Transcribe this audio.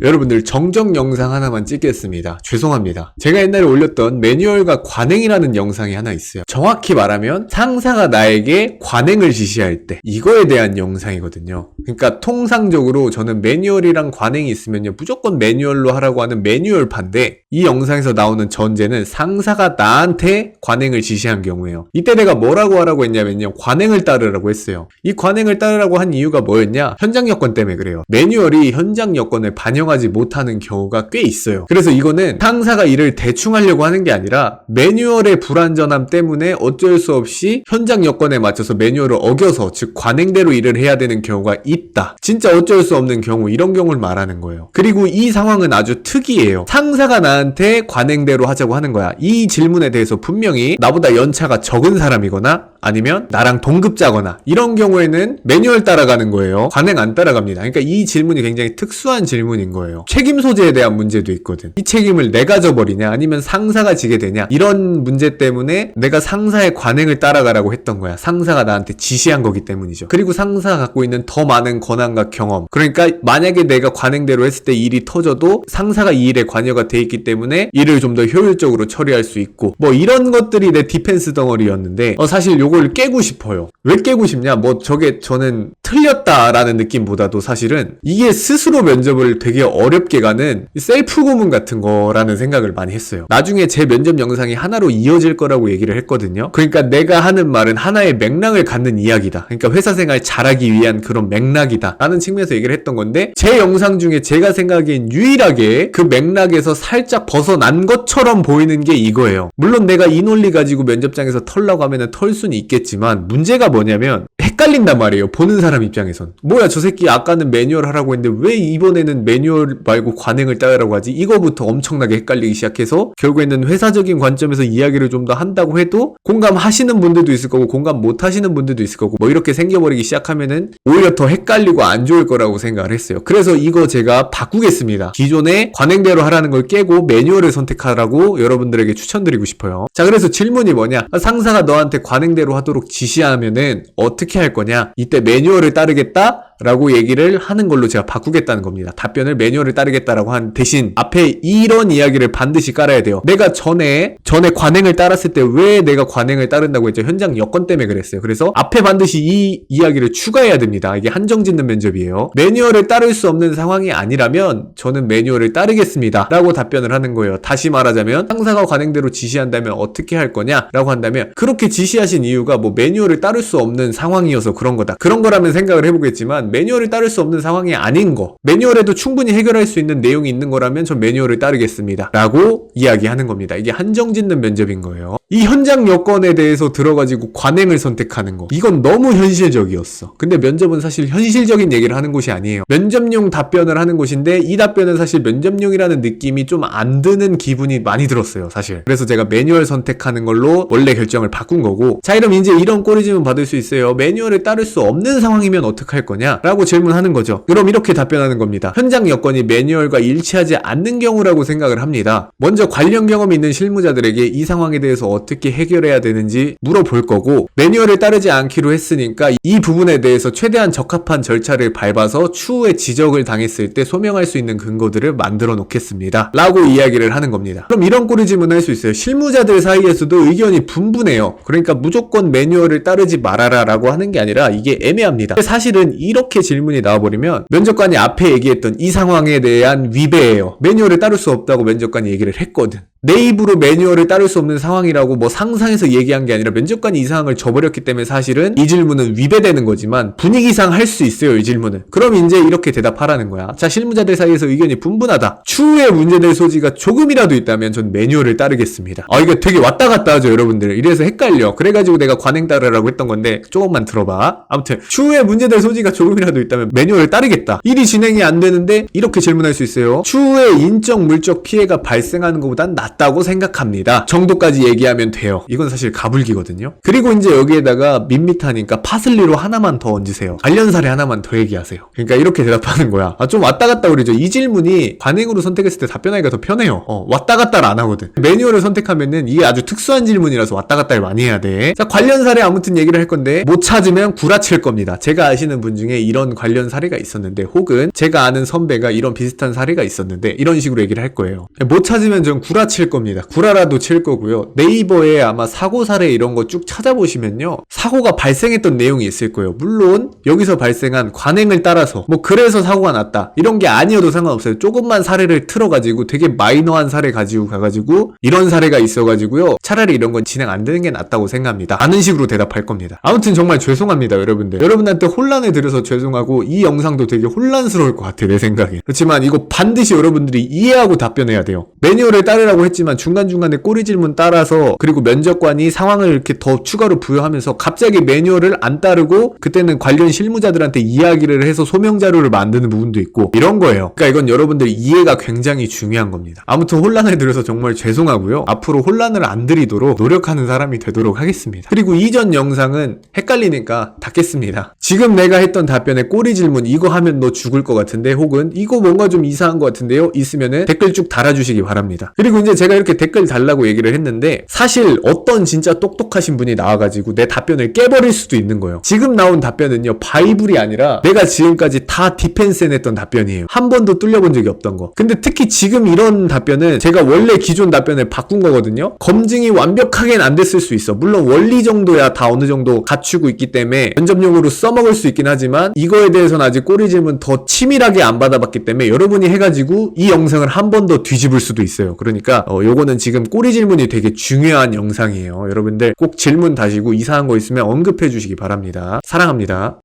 여러분들 정정 영상 하나만 찍겠습니다. 죄송합니다. 제가 옛날에 올렸던 매뉴얼과 관행이라는 영상이 하나 있어요. 정확히 말하면 상사가 나에게 관행을 지시할 때 이거에 대한 영상이거든요. 그러니까 통상적으로 저는 매뉴얼이랑 관행이 있으면요 무조건 매뉴얼로 하라고 하는 매뉴얼파인데, 이 영상에서 나오는 전제는 상사가 나한테 관행을 지시한 경우예요. 이때 내가 뭐라고 하라고 했냐면요, 관행을 따르라고 했어요. 이 관행을 따르라고 한 이유가 뭐였냐, 현장 여건 때문에 그래요. 매뉴얼이 현장 여건을 반영하지 못하는 경우가 꽤 있어요. 그래서 이거는 상사가 일을 대충 하려고 하는 게 아니라 매뉴얼의 불완전함 때문에 어쩔 수 없이 현장 여건에 맞춰서 매뉴얼을 어겨서, 즉 관행대로 일을 해야 되는 경우가 있다. 진짜 어쩔 수 없는 경우, 이런 경우를 말하는 거예요. 그리고 이 상황은 아주 특이해요. 상사가 나한테 관행대로 하자고 하는 거야. 이 질문에 대해서 분명히 나보다 연차가 적은 사람이거나 아니면 나랑 동급자거나 이런 경우에는 매뉴얼 따라가는 거예요. 관행 안 따라갑니다. 그러니까 이 질문이 굉장히 특수한 질문인 거예요. 책임 소재에 대한 문제도 있거든. 이 책임을 내가 져버리냐 아니면 상사가 지게 되냐, 이런 문제 때문에 내가 상사의 관행을 따라가라고 했던 거야. 상사가 나한테 지시한 거기 때문이죠. 그리고 상사가 갖고 있는 더 많은 권한과 경험, 그러니까 만약에 내가 관행대로 했을 때 일이 터져도 상사가 이 일에 관여가 돼 있기 때문에 일을 좀 더 효율적으로 처리할 수 있고, 뭐 이런 것들이 내 디펜스 덩어리였는데 사실 요걸 깨고 싶어요. 왜 깨고 싶냐, 뭐 저는 틀렸다라는 느낌보다도 사실은 이게 스스로 면접을 되게 어렵게 가는 셀프 고문 같은 거라는 생각을 많이 했어요. 나중에 제 면접 영상이 하나로 이어질 거라고 얘기를 했거든요. 그러니까 내가 하는 말은 하나의 맥락을 갖는 이야기다. 그러니까 회사 생활 잘하기 위한 그런 맥락이다 라는 측면에서 얘기를 했던 건데, 제 영상 중에 제가 생각엔 유일하게 그 맥락에서 살짝 벗어난 것처럼 보이는 게 이거예요. 물론 내가 이 논리 가지고 면접장에서 털라고 하면은 털 수는 있겠지만, 문제가 뭐냐면 헷갈린단 말이에요. 보는 사람 입장에선 뭐야, 저 새끼 아까는 매뉴얼 하라고 했는데 왜 이번에는 매뉴얼 말고 관행을 따르라고 하지? 이거부터 엄청나게 헷갈리기 시작해서 결국에는 회사적인 관점에서 이야기를 좀 더 한다고 해도 공감하시는 분들도 있을 거고 공감 못 하시는 분들도 있을 거고, 뭐 이렇게 생겨버리기 시작하면은 오히려 더 헷갈리고 안 좋을 거라고 생각을 했어요. 그래서 이거 제가 바꾸겠습니다. 기존에 관행대로 하라는 걸 깨고 매뉴얼을 선택하라고 여러분들에게 추천드리고 싶어요. 자, 그래서 질문이 뭐냐, 상사가 너한테 관행대로 하도록 지시하면은 어떻게 할 거냐, 이때 매뉴얼을 따르겠다 라고 얘기를 하는 걸로 제가 바꾸겠다는 겁니다. 답변을 매뉴얼을 따르겠다라고 한 대신 앞에 이런 이야기를 반드시 깔아야 돼요. 내가 전에 관행을 따랐을 때 왜 내가 관행을 따른다고 했죠? 현장 여건 때문에 그랬어요. 그래서 앞에 반드시 이 이야기를 추가해야 됩니다. 이게 한정짓는 면접이에요. 매뉴얼을 따를 수 없는 상황이 아니라면 저는 매뉴얼을 따르겠습니다 라고 답변을 하는 거예요. 다시 말하자면 상사가 관행대로 지시한다면 어떻게 할 거냐 라고 한다면, 그렇게 지시하신 이유가 뭐 매뉴얼을 따를 수 없는 상황이어서 그런 거다, 그런 거라면 생각을 해보겠지만, 매뉴얼을 따를 수 없는 상황이 아닌 거, 매뉴얼에도 충분히 해결할 수 있는 내용이 있는 거라면 전 매뉴얼을 따르겠습니다 라고 이야기하는 겁니다. 이게 한정짓는 면접인 거예요. 이 현장 여건에 대해서 들어가지고 관행을 선택하는 거, 이건 너무 현실적이었어. 근데 면접은 사실 현실적인 얘기를 하는 곳이 아니에요. 면접용 답변을 하는 곳인데, 이 답변은 사실 면접용이라는 느낌이 좀 안 드는 기분이 많이 들었어요 사실. 그래서 제가 매뉴얼 선택하는 걸로 원래 결정을 바꾼 거고, 자, 그럼 이제 이런 꼬리짐은 받을 수 있어요. 매뉴얼을 따를 수 없는 상황이면 어떡할 거냐 라고 질문하는 거죠. 그럼 이렇게 답변하는 겁니다. 현장 여건이 매뉴얼과 일치하지 않는 경우라고 생각을 합니다. 먼저 관련 경험이 있는 실무자들에게 이 상황에 대해서 어떻게 해결해야 되는지 물어볼 거고, 매뉴얼을 따르지 않기로 했으니까 이 부분에 대해서 최대한 적합한 절차를 밟아서 추후에 지적을 당했을 때 소명할 수 있는 근거들을 만들어 놓겠습니다 라고 이야기를 하는 겁니다. 그럼 이런 꼬리짐은 할 수 있어요. 실무자들 사이에서도 의견이 분분해요. 그러니까 무조건 매뉴얼을 따르지 말아라 라고 하는 게 아니라 이게 애매합니다. 사실은 이렇게 질문이 나와버리면 면접관이 앞에 얘기했던 이 상황에 대한 위배예요. 매뉴얼을 따를 수 없다고 면접관이 얘기를 했거든. 내 입으로 매뉴얼을 따를 수 없는 상황이라고 뭐 상상해서 얘기한 게 아니라 면접관이 이 상황을 줘버렸기 때문에 사실은 이 질문은 위배되는 거지만 분위기상 할 수 있어요, 이 질문은. 그럼 이제 이렇게 대답하라는 거야. 자, 실무자들 사이에서 의견이 분분하다, 추후에 문제될 소지가 조금이라도 있다면 전 매뉴얼을 따르겠습니다. 이게 되게 왔다 갔다 하죠 여러분들. 이래서 헷갈려. 그래가지고 내가 관행 따르라고 했던 건데 조금만 들어봐. 아무튼 추후에 문제될 소지가 조금이라도 있다면 매뉴얼을 따르겠다. 일이 진행이 안 되는데 이렇게 질문할 수 있어요. 추후에 인적 물적 피해가 발생하는 것보단 낫다고 생각합니다. 정도까지 얘기하면 돼요. 이건 사실 가불기거든요. 그리고 이제 여기에다가 밋밋하니까 파슬리로 하나만 더 얹으세요. 관련 사례 하나만 더 얘기하세요. 그러니까 이렇게 대답하는 거야. 좀 왔다 갔다 그러죠. 이 질문이 관행으로 선택했을 때 답변하기가 더 편해요. 왔다 갔다를 안 하거든. 매뉴얼을 선택하면은 이게 아주 특수한 질문이라서 왔다 갔다를 많이 해야 돼. 자, 관련 사례 아무튼 얘기를 할 건데 못 찾으면 구라칠 겁니다. 제가 아시는 분 중에 이런 관련 사례가 있었는데, 혹은 제가 아는 선배가 이런 비슷한 사례가 있었는데, 이런 식으로 얘기를 할 거예요. 못 찾으면 전 구라칠 겁니다. 구라라도 칠 거고요. 네이버에 아마 사고 사례 이런 거 쭉 찾아보시면요, 사고가 발생했던 내용이 있을 거예요. 물론 여기서 발생한 관행을 따라서 뭐 그래서 사고가 났다 이런 게 아니어도 상관없어요. 조금만 사례를 틀어가지고 되게 마이너한 사례 가지고 가가지고 이런 사례가 있어가지고요, 차라리 이런 건 진행 안 되는 게 낫다고 생각합니다. 라는 식으로 대답할 겁니다. 아무튼 정말 죄송합니다, 여러분들. 여러분한테 혼란을 드려서 죄송하고, 이 영상도 되게 혼란스러울 것 같아, 내 생각에. 그렇지만 이거 반드시 여러분들이 이해하고 답변해야 돼요. 매뉴얼을 따르라고 했지만 중간중간에 꼬리 질문 따라서, 그리고 면접관이 상황을 이렇게 더 추가로 부여하면서 갑자기 매뉴얼을 안 따르고 그때는 관련 실무자들한테 이야기를 해서 소명 자료를 만드는 부분도 있고 이런 거예요. 그러니까 이건 여러분들 이해가 굉장히 중요한 겁니다. 아무튼 혼란을 드려서 정말 죄송하고요. 앞으로 혼란을 안 드리도록 노력하는 사람이 되도록 하겠습니다. 그리고 이전 영상은 헷갈리니까 닫겠습니다. 지금 내가 했던 답변에 꼬리 질문 이거 하면 너 죽을 것 같은데, 혹은 이거 뭔가 좀 이상한 것 같은데요, 있으면은 댓글 쭉 달아주시기 바랍니다. 그리고 이제 제가 이렇게 댓글 달라고 얘기를 했는데, 사실 어떤 진짜 똑똑하신 분이 나와가지고 내 답변을 깨버릴 수도 있는 거예요. 지금 나온 답변은요, 바이블이 아니라 내가 지금까지 다 디펜스 해냈던 답변이에요. 한 번도 뚫려본 적이 없던 거. 근데 특히 지금 이런 답변은 제가 원래 기존 답변을 바꾼 거거든요. 검증이 완벽하게는 안 됐을 수 있어. 물론 원리 정도야 다 어느 정도 갖추고 있기 때문에 면접용으로 써먹을 수 있긴 하지만, 이거에 대해서는 아직 꼬리 질문 더 치밀하게 안 받아봤기 때문에 여러분이 해가지고 이 영상을 한 번 더 뒤집을 수도 있어요. 그러니까 요거는 지금 꼬리 질문이 되게 중요한 영상이에요. 여러분들 꼭 질문 다시고 이상한 거 있으면 언급해 주시기 바랍니다. 사랑합니다.